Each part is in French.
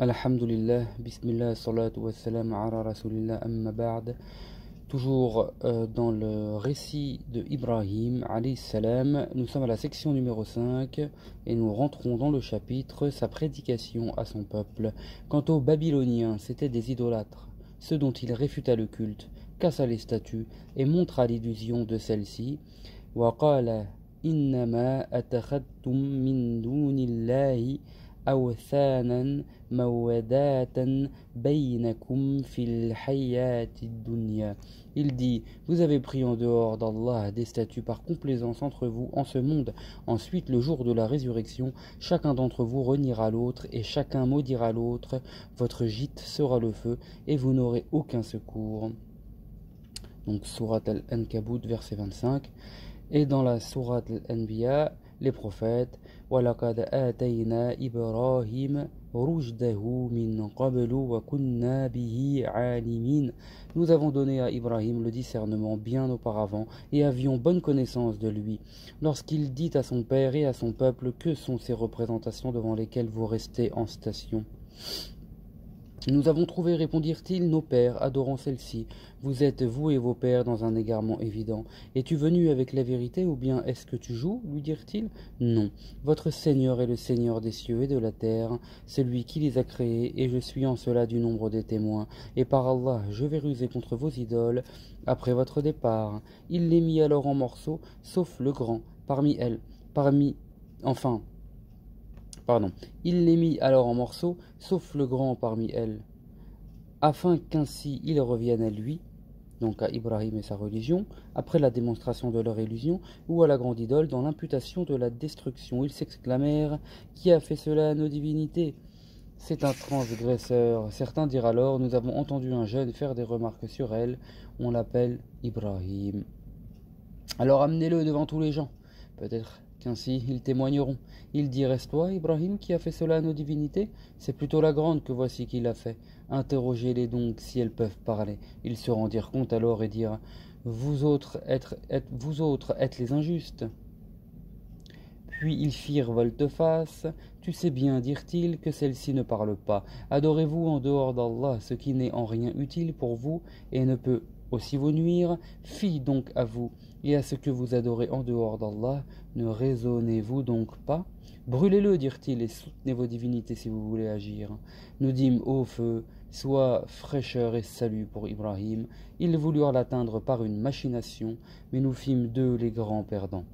Alhamdulillah, Bismillah, salatu wassalam ala rasulillah, amma ba'd. Toujours dans le récit de Ibrahim, alayhi salam, nous sommes à la section numéro 5 et nous rentrons dans le chapitre sa prédication à son peuple. Quant aux Babyloniens, c'étaient des idolâtres, ceux dont il réfuta le culte, cassa les statues et montra l'illusion de celles-ci. Wa qala innama atakhadtum min dunillahi أوثانا موداة بينكم في الحياة الدنيا. Il dit, vous avez pris en dehors d'Allah des statues par complaisance entre vous en ce monde. Ensuite, le jour de la résurrection, chacun d'entre vous reniera l'autre et chacun maudira l'autre. Votre gîte sera le feu et vous n'aurez aucun secours. Donc, Surat Al-Ankabut, verset 25. Et dans la Surat Al-Anbiya, les prophètes, وَلَقَدْ آتَيْنَا إِبْرَاهِيمَ رُشْدَهُ مِنْ قَبْلُ وَكُنَّا بِهِ عَالِمِينَ. Nous avons donné à Ibrahim le discernement bien auparavant et avions bonne connaissance de lui. Lorsqu'il dit à son père et à son peuple, que sont ces représentations devant lesquelles vous restez en station? Nous avons trouvé, répondirent-ils, nos pères adorant celle-ci. Vous êtes, vous et vos pères, dans un égarement évident. Es-tu venu avec la vérité, ou bien est-ce que tu joues, lui dirent-ils? Non. Votre Seigneur est le Seigneur des cieux et de la terre, celui qui les a créés, et je suis en cela du nombre des témoins. Et par Allah, je vais ruser contre vos idoles après votre départ. Il les mit alors en morceaux, sauf le grand, il les mit alors en morceaux, sauf le grand parmi elles, afin qu'ainsi ils reviennent à lui, donc à Ibrahim et sa religion, après la démonstration de leur illusion, ou à la grande idole dans l'imputation de la destruction. Ils s'exclamèrent, qui a fait cela à nos divinités? C'est un transgresseur. Certains dirent alors, nous avons entendu un jeune faire des remarques sur elle, on l'appelle Ibrahim. Alors amenez-le devant tous les gens, peut-être qu'ainsi ils témoigneront. Il dit, reste-toi, Ibrahim, qui a fait cela à nos divinités? C'est plutôt la grande que voici qui l'a fait. Interrogez-les donc si elles peuvent parler. Ils se rendirent compte alors et dirent, vous autres êtes les injustes. Puis ils firent volte-face. Tu sais bien, dirent-ils, que celle-ci ne parle pas. Adorez-vous en dehors d'Allah ce qui n'est en rien utile pour vous et ne peut aussi vous nuire. Fie donc à vous et à ce que vous adorez en dehors d'Allah. Ne raisonnez-vous donc pas? Brûlez-le, dirent-ils, et soutenez vos divinités si vous voulez agir. Nous dîmes au feu, soit fraîcheur et salut pour Ibrahim. Ils voulurent l'atteindre par une machination, mais nous fîmes d'eux les grands perdants.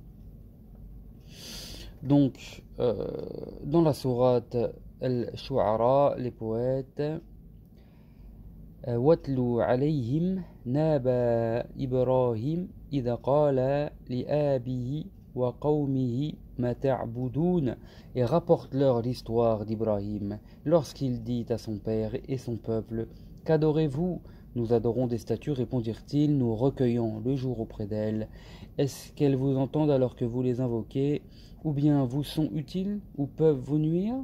Donc, dans la sourate Al-Shu'ara, les poètes, واتلو عليهم نبأ إبراهيم إذ قال لأبيه وقومه ما تعبدون, et rapporte-leur l'histoire d'Ibrahim lorsqu'il dit à son père et son peuple, qu'adorez-vous? Nous adorons des statues, répondirent-ils, nous recueillons le jour auprès d'elles. Est-ce qu'elles vous entendent alors que vous les invoquez, ou bien vous sont utiles, ou peuvent vous nuire?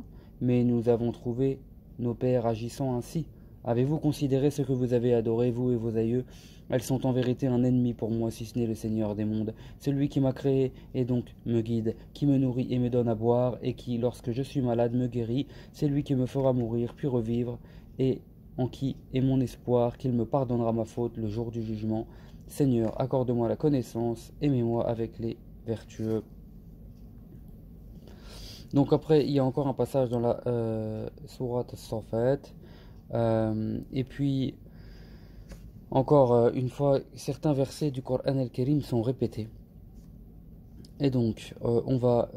Mais nous avons trouvé nos pères agissant ainsi. Avez-vous considéré ce que vous avez adoré, vous et vos aïeux? Elles sont en vérité un ennemi pour moi, si ce n'est le Seigneur des mondes, celui qui m'a créé et donc me guide, qui me nourrit et me donne à boire, et qui, lorsque je suis malade, me guérit. C'est lui qui me fera mourir, puis revivre, et en qui est mon espoir qu'il me pardonnera ma faute le jour du jugement. Seigneur, accorde-moi la connaissance, aimez-moi avec les vertueux. Donc après, il y a encore un passage dans la sourate As-Saffat. Et puis, encore une fois, certains versets du Coran al-Karim sont répétés. Et donc, on va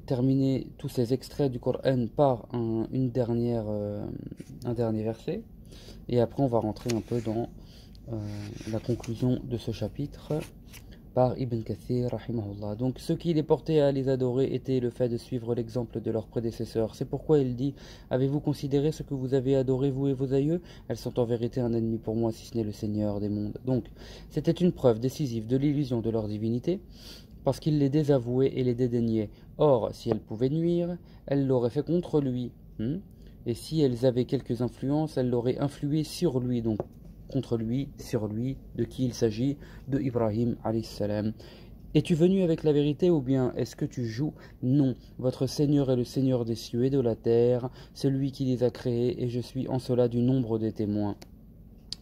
terminer tous ces extraits du Coran par un dernier verset. Et après, on va rentrer un peu dans la conclusion de ce chapitre par Ibn Kathir, rahimahullah. Donc, ce qui les portait à les adorer était le fait de suivre l'exemple de leurs prédécesseurs. C'est pourquoi il dit, avez-vous considéré ce que vous avez adoré, vous et vos aïeux? Elles sont en vérité un ennemi pour moi, si ce n'est le Seigneur des mondes. Donc, c'était une preuve décisive de l'illusion de leur divinité, parce qu'il les désavouait et les dédaignait. Or, si elles pouvaient nuire, elles l'auraient fait contre lui. Et si elles avaient quelques influences, elles l'auraient influé sur lui. Donc, contre lui, sur lui, de qui il s'agit, de Ibrahim alayhi salam. Es-tu venu avec la vérité ou bien est-ce que tu joues? Non, votre Seigneur est le Seigneur des cieux et de la terre, celui qui les a créés, et je suis en cela du nombre des témoins.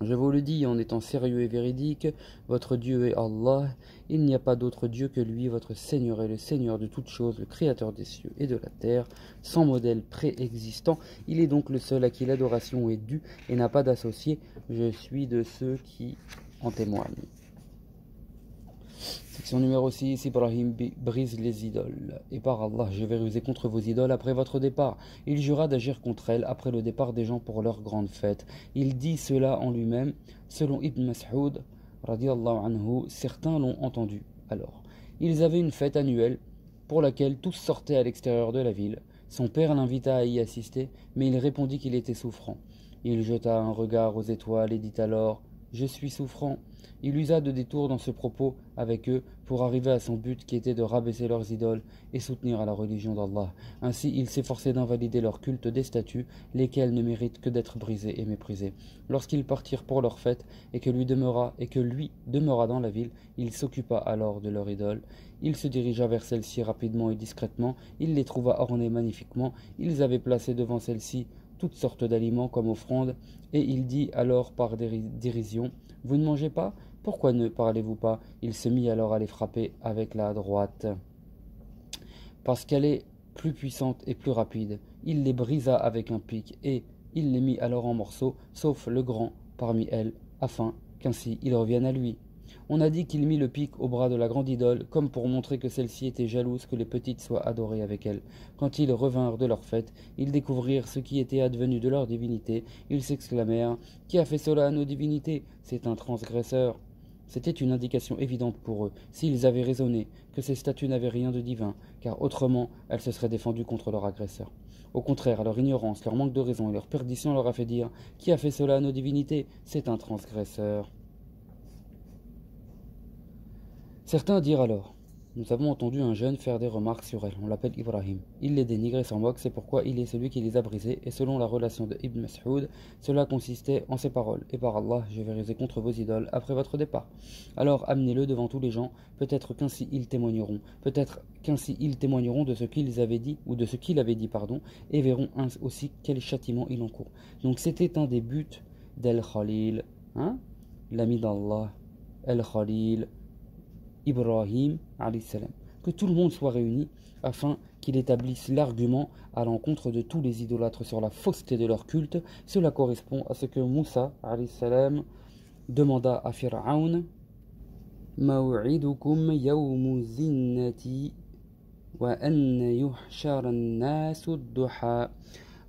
Je vous le dis en étant sérieux et véridique, votre Dieu est Allah, il n'y a pas d'autre Dieu que lui, votre Seigneur est le Seigneur de toutes choses, le Créateur des cieux et de la terre, sans modèle préexistant, il est donc le seul à qui l'adoration est due et n'a pas d'associé, je suis de ceux qui en témoignent. Section numéro 6, Ibrahim brise les idoles. Et par Allah, je vais ruser contre vos idoles après votre départ. Il jura d'agir contre elles après le départ des gens pour leur grande fête. Il dit cela en lui-même. Selon Ibn Mas'ud, radiallahu anhu, certains l'ont entendu. Alors, ils avaient une fête annuelle pour laquelle tous sortaient à l'extérieur de la ville. Son père l'invita à y assister, mais il répondit qu'il était souffrant. Il jeta un regard aux étoiles et dit alors « Je suis souffrant ». Il usa de détours dans ce propos avec eux pour arriver à son but qui était de rabaisser leurs idoles et soutenir à la religion d'Allah. Ainsi, il s'efforçait d'invalider leur culte des statues, lesquelles ne méritent que d'être brisées et méprisées. Lorsqu'ils partirent pour leur fête et que lui demeura dans la ville, il s'occupa alors de leur idole. Il se dirigea vers celle-ci rapidement et discrètement. Il les trouva ornées magnifiquement. Ils avaient placé devant celle-ci toutes sortes d'aliments comme offrande, et il dit alors par dérision « Vous ne mangez pas? Pourquoi ne parlez-vous pas ?» Il se mit alors à les frapper avec la droite, parce qu'elle est plus puissante et plus rapide. Il les brisa avec un pic, et il les mit alors en morceaux, sauf le grand parmi elles, afin qu'ainsi ils reviennent à lui. On a dit qu'il mit le pic au bras de la grande idole, comme pour montrer que celle-ci était jalouse que les petites soient adorées avec elle. Quand ils revinrent de leur fête, ils découvrirent ce qui était advenu de leur divinité. Ils s'exclamèrent « Qui a fait cela à nos divinités? C'est un transgresseur !» C'était une indication évidente pour eux, s'ils avaient raisonné, que ces statues n'avaient rien de divin, car autrement elles se seraient défendues contre leur agresseur. Au contraire, leur ignorance, leur manque de raison et leur perdition leur a fait dire « Qui a fait cela à nos divinités? C'est un transgresseur !» Certains dirent alors « Nous avons entendu un jeune faire des remarques sur elles, on l'appelle Ibrahim. Il les dénigre et s'en moque, c'est pourquoi il est celui qui les a brisées. » Et selon la relation de Ibn Mas'ud, cela consistait en ces paroles « Et par Allah, je vais ruser contre vos idoles après votre départ. Alors amenez-le devant tous les gens, peut-être qu'ainsi ils témoigneront, de ce qu'ils avaient dit, ou de ce qu'il avait dit, et verront aussi quel châtiment il encourt. » Donc c'était un des buts d'Al-Khalil, l'ami d'Allah, Al-Khalil, Ibrahim alayhi salam, que tout le monde soit réuni afin qu'il établisse l'argument à l'encontre de tous les idolâtres sur la fausseté de leur culte. Cela correspond à ce que Moussa alayhi salam demanda à Fir'aun Maw'idukum yawmu zinnati wa an yuhshara an-nasu ad-duha.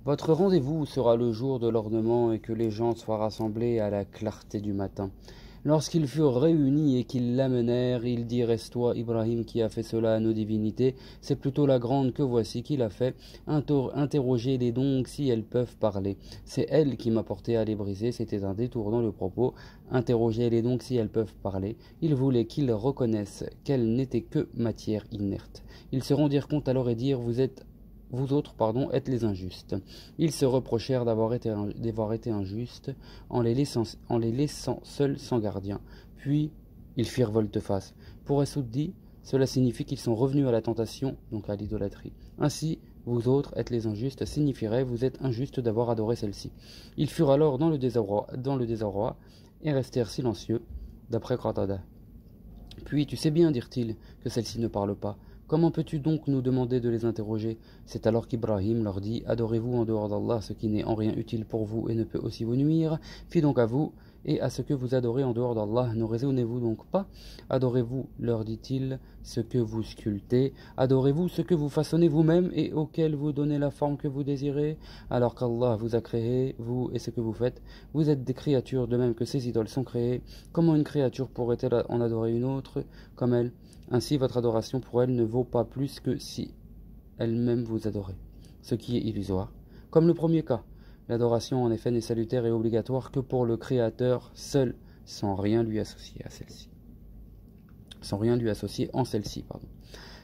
Votre rendez-vous sera le jour de l'ornement et que les gens soient rassemblés à la clarté du matin. Lorsqu'ils furent réunis et qu'ils l'amenèrent, il dit « Reste-toi, Ibrahim, qui a fait cela à nos divinités. C'est plutôt la grande que voici qui l'a fait. Interrogez-les donc si elles peuvent parler. C'est elle qui m'a porté à les briser. » C'était un détour dans le propos. Interrogez-les donc si elles peuvent parler. Il voulait qu'ils reconnaissent qu'elles n'étaient que matière inerte. Ils se rendirent compte alors et dirent « Vous autres, êtes les injustes. » Ils se reprochèrent d'avoir été injustes en les laissant seuls sans gardien. Puis ils firent volte-face. Pour Assoud dit, cela signifie qu'ils sont revenus à la tentation, donc à l'idolâtrie. Ainsi, vous autres êtes les injustes, signifierait vous êtes injustes d'avoir adoré celle-ci. Ils furent alors dans le désarroi et restèrent silencieux, d'après Qatada. Puis, tu sais bien, dirent-ils, que celle-ci ne parle pas. Comment peux-tu donc nous demander de les interroger? C'est alors qu'Ibrahim leur dit « Adorez-vous en dehors d'Allah ce qui n'est en rien utile pour vous et ne peut aussi vous nuire? Fie donc à vous et à ce que vous adorez en dehors d'Allah. Ne raisonnez-vous donc pas? Adorez-vous, leur dit-il, ce que vous sculptez? Adorez-vous ce que vous façonnez vous-même et auquel vous donnez la forme que vous désirez? Alors qu'Allah vous a créé, vous et ce que vous faites, vous êtes des créatures de même que ces idoles sont créées. Comment une créature pourrait-elle en adorer une autre comme elle? Ainsi, votre adoration pour elle ne vaut pas plus que si elle-même vous adorait, ce qui est illusoire. Comme le premier cas, l'adoration en effet n'est salutaire et obligatoire que pour le Créateur seul, sans rien lui associer en celle-ci.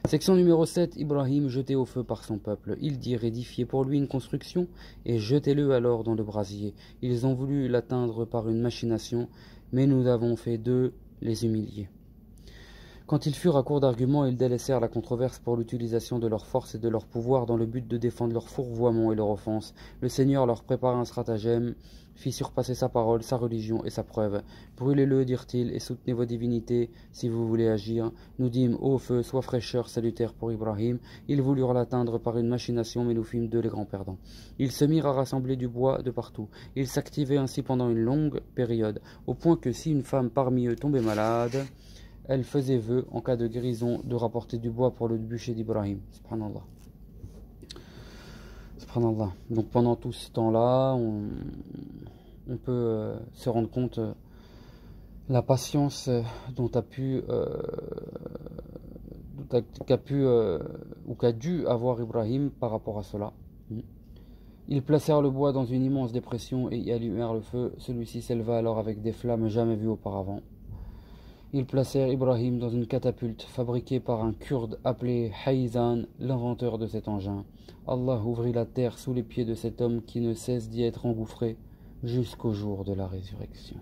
Section numéro 7, Ibrahim jeté au feu par son peuple. Il dit édifiez pour lui une construction et jetez-le alors dans le brasier. Ils ont voulu l'atteindre par une machination, mais nous avons fait d'eux les humiliés. Quand ils furent à court d'arguments, ils délaissèrent la controverse pour l'utilisation de leur force et de leur pouvoir dans le but de défendre leur fourvoiement et leur offense. Le Seigneur leur prépara un stratagème, fit surpasser sa parole, sa religion et sa preuve. Brûlez-le, dirent-ils, et soutenez vos divinités si vous voulez agir. Nous dîmes, ô feu, sois fraîcheur salutaire pour Ibrahim. Ils voulurent l'atteindre par une machination, mais nous fîmes d'eux les grands perdants. Ils se mirent à rassembler du bois de partout. Ils s'activaient ainsi pendant une longue période, au point que si une femme parmi eux tombait malade, elle faisait vœu, en cas de guérison, de rapporter du bois pour le bûcher d'Ibrahim. Subhanallah. Subhanallah. Donc pendant tout ce temps-là, on peut se rendre compte la patience dont a pu, ou qu'a dû avoir Ibrahim par rapport à cela. Ils placèrent le bois dans une immense dépression et y allumèrent le feu. Celui-ci s'éleva alors avec des flammes jamais vues auparavant. Ils placèrent Ibrahim dans une catapulte fabriquée par un Kurde appelé Hayzan, l'inventeur de cet engin. Allah ouvrit la terre sous les pieds de cet homme qui ne cesse d'y être engouffré jusqu'au jour de la résurrection.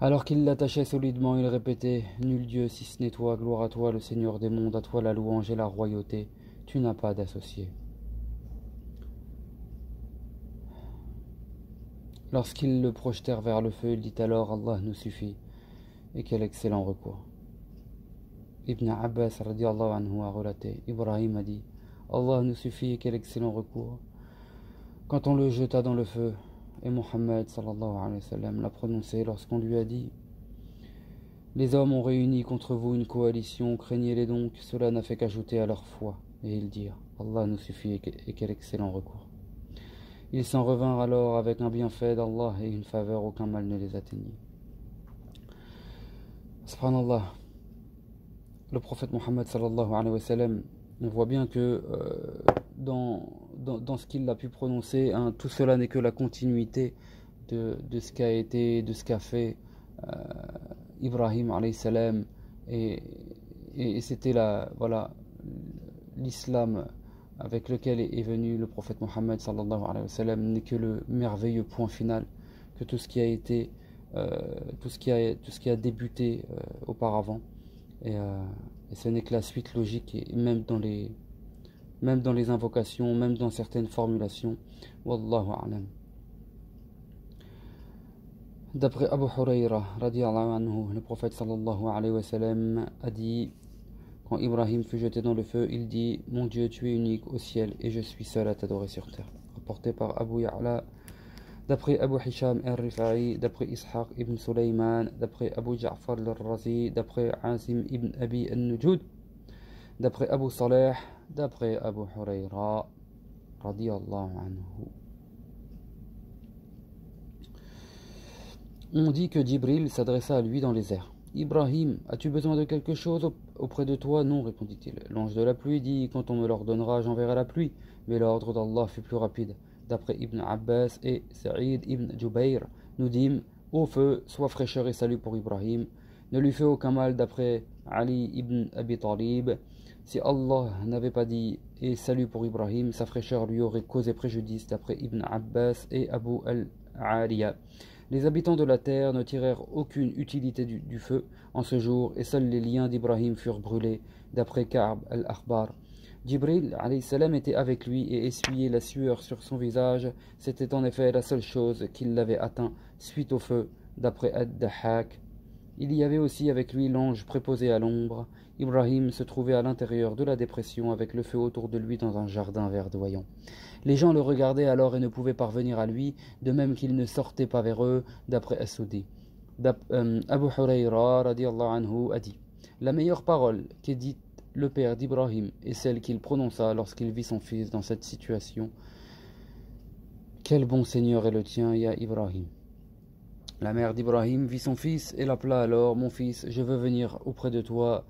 Alors qu'il l'attachait solidement, il répétait « Nul Dieu si ce n'est toi, gloire à toi le Seigneur des mondes, à toi la louange et la royauté, tu n'as pas d'associé. » Lorsqu'ils le projetèrent vers le feu, il dit alors « Allah nous suffit » et quel excellent recours. Ibn Abbas radiallahu anhu a relaté, Ibrahim a dit « Allah nous suffit et quel excellent recours » quand on le jeta dans le feu, et Mohammed sallallahu alayhi wa sallam l'a prononcé lorsqu'on lui a dit « Les hommes ont réuni contre vous une coalition, craignez-les donc, cela n'a fait qu'ajouter à leur foi. » Et ils dirent « Allah nous suffit et quel excellent recours. » Ils s'en revinrent alors avec un bienfait d'Allah et une faveur, aucun mal ne les atteignit. Subhanallah, le prophète Mohammed sallallahu alayhi wa sallam, on voit bien que dans ce qu'il a pu prononcer, tout cela n'est que la continuité de ce qu'a été, de ce qu'a fait Ibrahim alayhi salam, et c'était l'islam avec lequel est venu le prophète Mohammed sallallahu alayhi wa sallam n'est que le merveilleux point final, que tout ce qui a été, tout ce qui a débuté auparavant, et ce n'est que la suite logique, et même dans les invocations, même dans certaines formulations. Wallahu a'lam. D'après Abu Hurayra radiyallahu anhu, le prophète sallallahu alayhi wa sallam a dit: quand Ibrahim fut jeté dans le feu, il dit: Mon Dieu, tu es unique au ciel et je suis seul à t'adorer sur terre. Rapporté par Abu Ya'la, d'après Abu Hisham al-Rifa'i, d'après Ishaq ibn Sulaiman, d'après Abu Ja'far al-Razi, d'après Asim ibn Abi al-Nujud, d'après Abu Saleh, d'après Abu Hurayra radiyallahu anhu. On dit que Jibril s'adressa à lui dans les airs. Ibrahim, as-tu besoin de quelque chose auprès de toi? Non, répondit-il. L'ange de la pluie dit: quand on me l'ordonnera, j'enverrai la pluie. Mais l'ordre d'Allah fut plus rapide. D'après Ibn Abbas et Sa'id ibn Jubayr, nous dîmes: ô feu, sois fraîcheur et salut pour Ibrahim. Ne lui fais aucun mal. D'après Ali ibn Abi Talib, si Allah n'avait pas dit et salut pour Ibrahim, sa fraîcheur lui aurait causé préjudice. D'après Ibn Abbas et Abu al-Aliya, les habitants de la terre ne tirèrent aucune utilité du feu en ce jour, et seuls les liens d'Ibrahim furent brûlés, d'après Ka'b al-Akhbar. Jibril alayhi salam était avec lui et essuyait la sueur sur son visage. C'était en effet la seule chose qui l'avait atteint suite au feu, d'après Ad-Dahhak. Il y avait aussi avec lui l'ange préposé à l'ombre. Ibrahim se trouvait à l'intérieur de la dépression avec le feu autour de lui dans un jardin verdoyant. Les gens le regardaient alors et ne pouvaient parvenir à lui, de même qu'il ne sortait pas vers eux, d'après As-Sudi. Abu Hurayra radiyallahu anhu a dit: la meilleure parole qu'ait dite le père d'Ibrahim est celle qu'il prononça lorsqu'il vit son fils dans cette situation. Quel bon Seigneur est le tien, ya Ibrahim. La mère d'Ibrahim vit son fils et l'appela alors: mon fils, je veux venir auprès de toi.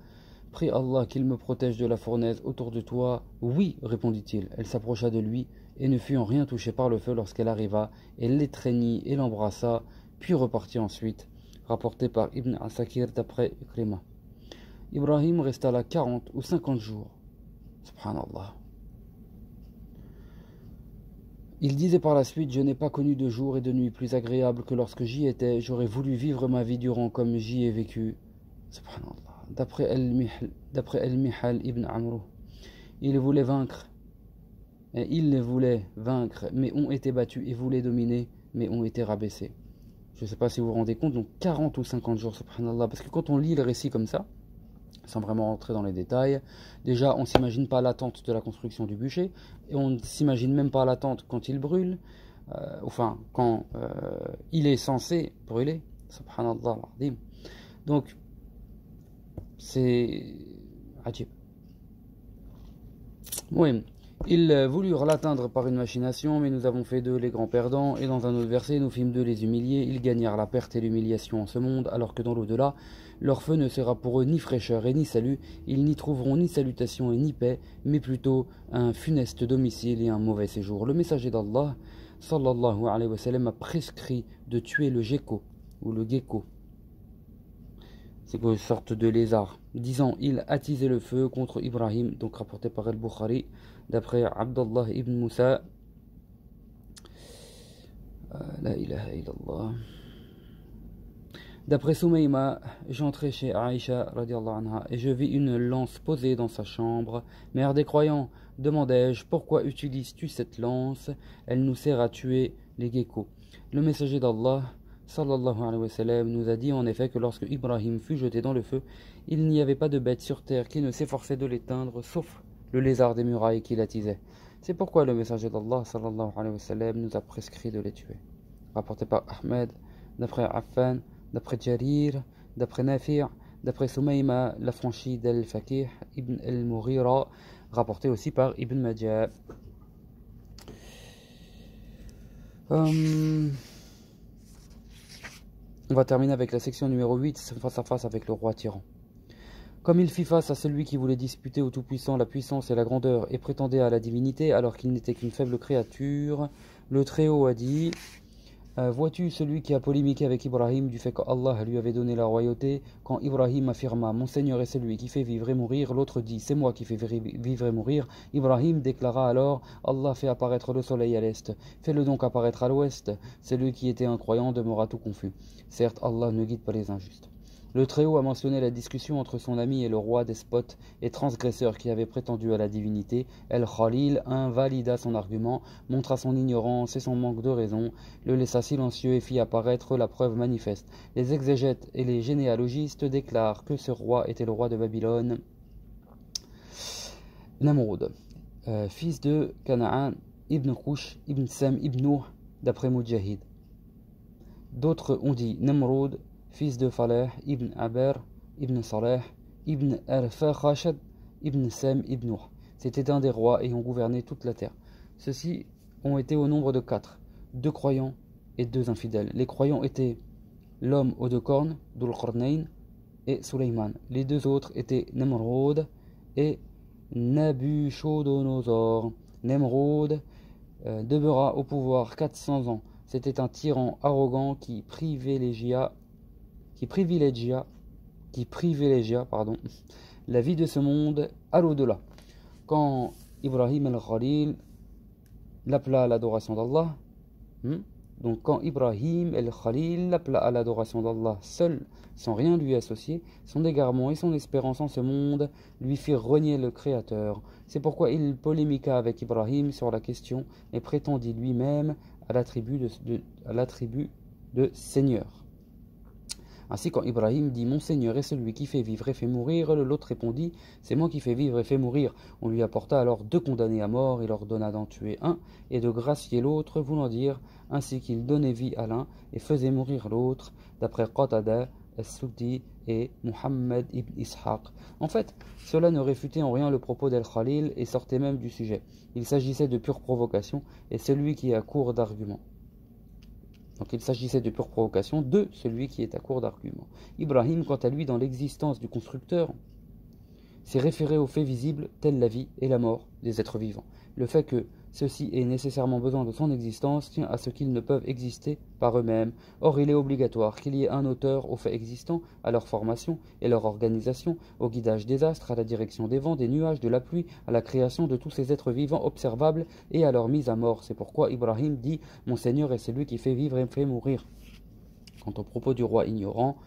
Prie Allah qu'il me protège de la fournaise autour de toi. Oui, répondit-il. Elle s'approcha de lui et ne fut en rien touchée par le feu lorsqu'elle arriva. Elle l'étreignit et l'embrassa, puis repartit ensuite. Rapporté par Ibn Asakir d'après Ikrima. Ibrahim resta là 40 ou 50 jours. Subhanallah. Il disait par la suite: je n'ai pas connu de jour et de nuit plus agréables que lorsque j'y étais. J'aurais voulu vivre ma vie durant comme j'y ai vécu. Subhanallah. D'après Al-Mihal ibn Amrou, il voulait vaincre, ils les voulaient vaincre, mais ont été battus, et voulaient dominer, mais ont été rabaissés. Je ne sais pas si vous vous rendez compte, donc 40 ou 50 jours, subhanallah, parce que quand on lit le récit comme ça, sans vraiment rentrer dans les détails, déjà on ne s'imagine pas l'attente de la construction du bûcher, et on ne s'imagine même pas l'attente quand il brûle, quand il est censé brûler, subhanallah. Donc, c'est ajib. Oui, ils voulurent l'atteindre par une machination, mais nous avons fait d'eux les grands perdants, et dans un autre verset, nous fîmes d'eux les humiliés, ils gagnèrent la perte et l'humiliation en ce monde, alors que dans l'au-delà, leur feu ne sera pour eux ni fraîcheur et ni salut, ils n'y trouveront ni salutation et ni paix, mais plutôt un funeste domicile et un mauvais séjour. Le messager d'Allah, sallallahu alayhi wa sallam, a prescrit de tuer le gecko, ou le gecko. C'est une sorte de lézard, disant il attisait le feu contre Ibrahim, donc rapporté par Al-Bukhari, d'après Abdullah ibn Moussa. La ilaha illallah. D'après Soumaïma, j'entrai chez Aïcha radiallahu anha, et je vis une lance posée dans sa chambre. Mère des croyants, demandai-je, pourquoi utilises-tu cette lance? Elle nous sert à tuer les geckos. Le messager d'Allah sallallahu alayhi wa sallam nous a dit en effet que lorsque Ibrahim fut jeté dans le feu, il n'y avait pas de bête sur terre qui ne s'efforçait de l'éteindre, sauf le lézard des murailles qui l'attisait. C'est pourquoi le messager d'Allah sallallahu alayhi wa sallam nous a prescrit de les tuer. Rapporté par Ahmed, d'après Affan, d'après Jarir, d'après Nafi', d'après Soumaïma, l'affranchi d'Al-Faqih, Ibn al-Mughira, rapporté aussi par Ibn Majah. On va terminer avec la section numéro 8, face à face avec le roi tyran. Comme il fit face à celui qui voulait disputer au Tout-Puissant la puissance et la grandeur et prétendait à la divinité alors qu'il n'était qu'une faible créature, le Très-Haut a dit vois-tu celui qui a polémiqué avec Ibrahim du fait qu'Allah lui avait donné la royauté, quand Ibrahim affirma mon Seigneur est celui qui fait vivre et mourir, l'autre dit c'est moi qui fais vivre et mourir. Ibrahim déclara alors Allah fait apparaître le soleil à l'est, fais-le donc apparaître à l'ouest. Celui qui était incroyant demeura tout confus. Certes, Allah ne guide pas les injustes. Le Très-Haut a mentionné la discussion entre son ami et le roi despote et transgresseur qui avait prétendu à la divinité. El-Khalil invalida son argument, montra son ignorance et son manque de raison, le laissa silencieux et fit apparaître la preuve manifeste. Les exégètes et les généalogistes déclarent que ce roi était le roi de Babylone, Namrud, fils de Canaan, ibn Kush, ibn Sam, ibn Nuh, d'après Mujahid. D'autres ont dit Namrud, fils de Faleh, ibn Aber, ibn Saleh, ibn Al-Fakhashad, ibn Sam, ibn Nuh. C'était un des rois ayant gouverné toute la terre. Ceux-ci ont été au nombre de 4, 2 croyants et 2 infidèles. Les croyants étaient l'homme aux 2 cornes, Dhul-Qarnayn, et Sulayman. Les 2 autres étaient Namrud et Nabuchodonosor. Namrud demeura au pouvoir 400 ans. C'était un tyran arrogant qui privilégia la vie de ce monde à l'au-delà. Quand Ibrahim al-Khalil l'appela à l'adoration d'Allah, donc quand Ibrahim al-Khalil l'appela à l'adoration d'Allah seul, sans rien lui associer, son égarement et son espérance en ce monde lui firent renier le Créateur. C'est pourquoi il polémiqua avec Ibrahim sur la question et prétendit lui-même à l'attribut de Seigneur. Ainsi, quand Ibrahim dit « Mon Seigneur est celui qui fait vivre et fait mourir », l'autre répondit « C'est moi qui fais vivre et fais mourir ». On lui apporta alors 2 condamnés à mort et leur donna d'en tuer un et de gracier l'autre, voulant dire ainsi qu'il donnait vie à l'un et faisait mourir l'autre, d'après Qatada, As-Suddi et Muhammad ibn Ishaq. En fait, cela ne réfutait en rien le propos d'Al-Khalil et sortait même du sujet. Il s'agissait de pure provocation et celui qui est à court d'arguments. Donc il s'agissait de pure provocation de celui qui est à court d'arguments. Ibrahim, quant à lui, dans l'existence du constructeur, s'est référé aux faits visibles tels la vie et la mort des êtres vivants. Le fait que ceux-ci aient nécessairement besoin de son existence tient à ce qu'ils ne peuvent exister par eux-mêmes. Or, il est obligatoire qu'il y ait un auteur aux faits existants, à leur formation et leur organisation, au guidage des astres, à la direction des vents, des nuages, de la pluie, à la création de tous ces êtres vivants observables et à leur mise à mort. C'est pourquoi Ibrahim dit « Mon Seigneur est celui qui fait vivre et fait mourir ». Quant au propos du roi ignorant,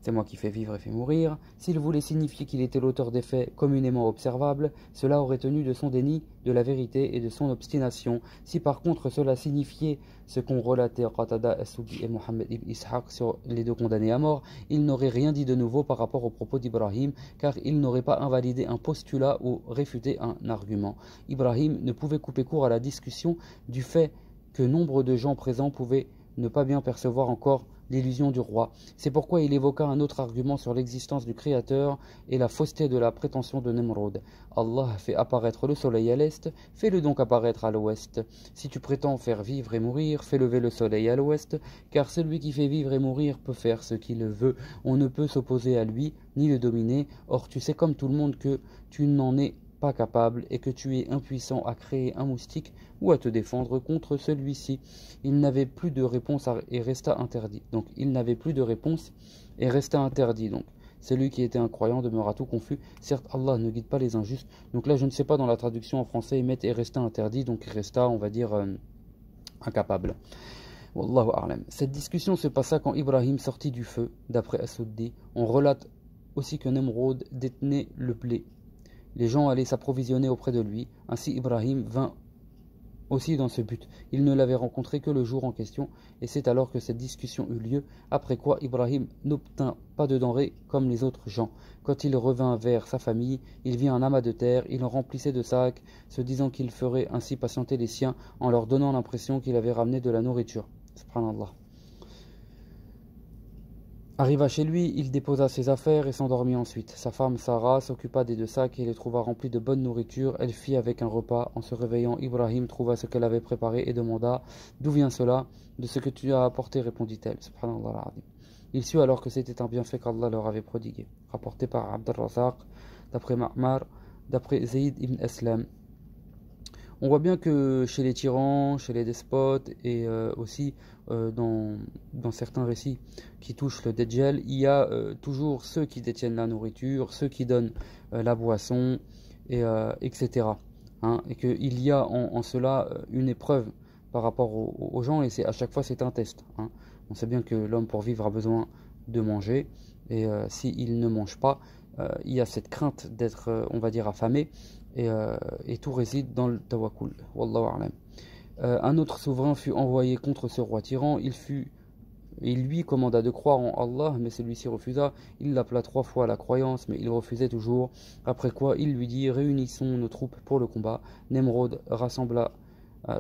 c'est moi qui fais vivre et fais mourir. S'il voulait signifier qu'il était l'auteur des faits communément observables, cela aurait tenu de son déni de la vérité et de son obstination. Si par contre cela signifiait ce qu'ont relaté Qatada as-Suddi et Mohammed ibn Ishaq sur les deux condamnés à mort, il n'aurait rien dit de nouveau par rapport aux propos d'Ibrahim, car il n'aurait pas invalidé un postulat ou réfuté un argument. Ibrahim ne pouvait couper court à la discussion du fait que nombre de gens présents pouvaient ne pas bien percevoir encore l'illusion du roi. C'est pourquoi il évoqua un autre argument sur l'existence du Créateur et la fausseté de la prétention de Nemrod. Allah fait apparaître le soleil à l'est, fais-le donc apparaître à l'ouest. Si tu prétends faire vivre et mourir, fais lever le soleil à l'ouest, car celui qui fait vivre et mourir peut faire ce qu'il veut. On ne peut s'opposer à lui, ni le dominer. Or tu sais comme tout le monde que tu n'en es pas capable et que tu es impuissant à créer un moustique ou à te défendre contre celui-ci. Il n'avait plus de réponse et resta interdit. Donc il n'avait plus de réponse et resta interdit. Donc celui qui était incroyant demeura tout confus. Certes, Allah ne guide pas les injustes. Donc là, je ne sais pas dans la traduction en français, ils mettent et resta interdit. Donc resta, on va dire, incapable. Wallahu a'lam. Cette discussion se passa quand Ibrahim sortit du feu, d'après As-Suddi. On relate aussi que Nemrod détenait le blé. Les gens allaient s'approvisionner auprès de lui. Ainsi Ibrahim vint aussi dans ce but. Il ne l'avait rencontré que le jour en question, et c'est alors que cette discussion eut lieu, après quoi Ibrahim n'obtint pas de denrées comme les autres gens. Quand il revint vers sa famille, il vit un amas de terre, il en remplissait de sacs, se disant qu'il ferait ainsi patienter les siens, en leur donnant l'impression qu'il avait ramené de la nourriture. Subhanallah. Arriva chez lui, il déposa ses affaires et s'endormit ensuite. Sa femme Sarah s'occupa des deux sacs et les trouva remplis de bonne nourriture. Elle fit avec un repas. En se réveillant, Ibrahim trouva ce qu'elle avait préparé et demanda « D'où vient cela ?»« De ce que tu as apporté, répondit-elle. » Subhanallah al-Azim. Il sut alors que c'était un bienfait qu'Allah leur avait prodigué. Rapporté par Abd al-Razaq, d'après Ma'mar, d'après Zayd ibn Aslam. On voit bien que chez les tyrans, chez les despotes et aussi dans certains récits qui touchent le Dajjal, il y a toujours ceux qui détiennent la nourriture, ceux qui donnent la boisson, etc. Hein, et qu'il y a en cela une épreuve par rapport aux gens, et à chaque fois c'est un test. Hein. On sait bien que l'homme pour vivre a besoin de manger, et s'il ne mange pas, il y a cette crainte d'être, on va dire, affamé, et tout réside dans le tawakkul. Wallahu a'lam. Un autre souverain fut envoyé contre ce roi tyran. Il lui commanda de croire en Allah, mais celui-ci refusa. Il l'appela 3 fois à la croyance, mais il refusait toujours. Après quoi, il lui dit « Réunissons nos troupes pour le combat ». Nemrod rassembla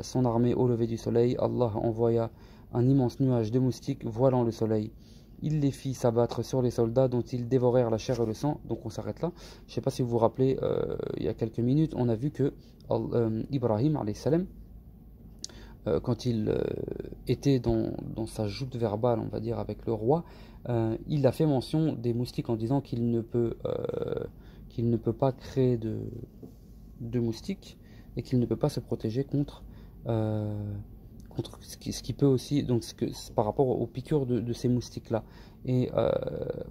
son armée au lever du soleil. Allah envoya un immense nuage de moustiques voilant le soleil. Il les fit s'abattre sur les soldats dont ils dévorèrent la chair et le sang. Donc on s'arrête là. Je ne sais pas si vous vous rappelez, il y a quelques minutes, on a vu que Ibrahim, alayhi salam, quand il était dans sa joute verbale, on va dire, avec le roi, il a fait mention des moustiques en disant qu'il ne peut pas créer de moustiques et qu'il ne peut pas se protéger contre ce qui peut aussi, donc par rapport aux piqûres de ces moustiques-là. Et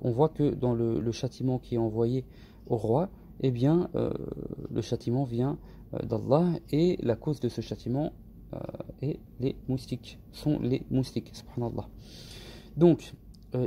on voit que dans le châtiment qui est envoyé au roi, eh bien, le châtiment vient d'Allah, et la cause de ce châtiment est les moustiques, sont les moustiques, subhanallah. Donc,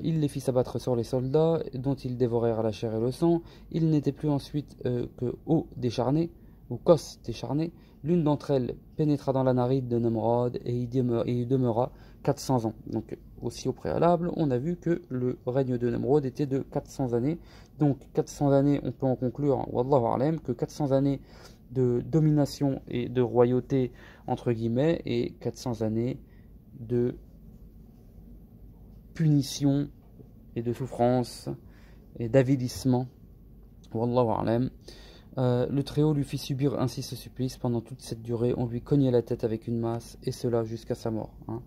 il les fit s'abattre sur les soldats, dont ils dévorèrent la chair et le sang. Il n'était plus ensuite que eau décharnée, ou cos décharnée. L'une d'entre elles pénétra dans la narine de Nemrod et y demeura 400 ans. Donc aussi au préalable, on a vu que le règne de Nemrod était de 400 années. Donc 400 années, on peut en conclure, wallahu a'lam, que 400 années de domination et de royauté, entre guillemets, et 400 années de punition et de souffrance et d'avilissement. Wallahu a'lam. Le Très-Haut lui fit subir ainsi ce supplice pendant toute cette durée. On lui cognait la tête avec une masse, et cela jusqu'à sa mort. Hein.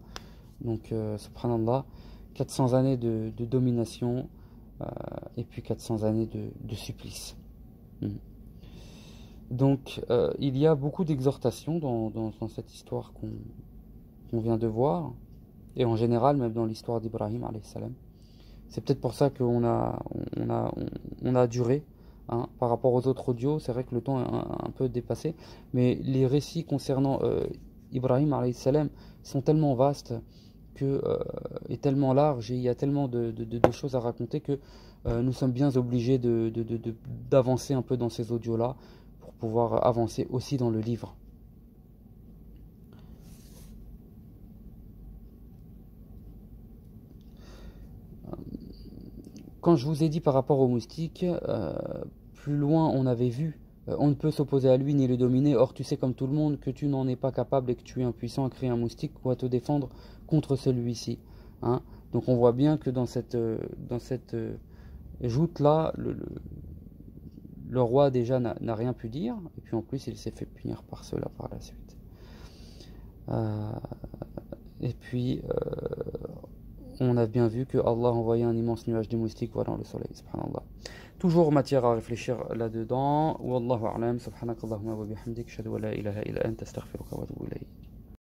Donc, subhanallah, 400 années de domination, et puis 400 années de supplice. Donc, il y a beaucoup d'exhortations dans cette histoire qu'on vient de voir, et en général, même dans l'histoire d'Ibrahim, alayhi salam. C'est peut-être pour ça qu'on a duré. Hein, par rapport aux autres audios, c'est vrai que le temps est un peu dépassé, mais les récits concernant Ibrahim alayhi salam sont tellement vastes est tellement large et il y a tellement de choses à raconter que nous sommes bien obligés d'avancer un peu dans ces audios-là pour pouvoir avancer aussi dans le livre. Quand je vous ai dit par rapport aux moustiques, plus loin on avait vu, on ne peut s'opposer à lui ni le dominer, or tu sais comme tout le monde que tu n'en es pas capable et que tu es impuissant à créer un moustique ou à te défendre contre celui-ci. Hein. Donc on voit bien que dans cette joute-là, le roi déjà n'a rien pu dire, et puis en plus il s'est fait punir par cela par la suite. Et puis on a bien vu que Allah envoyait un immense nuage de moustiques volant le soleil, subhanallah. Toujours matière à réfléchir là-dedans. Wallahu a'lam, subhanakallahumma wa bihamdik, ashhadu an la ilaha illa anta astaghfiruka wa atubu ilayk.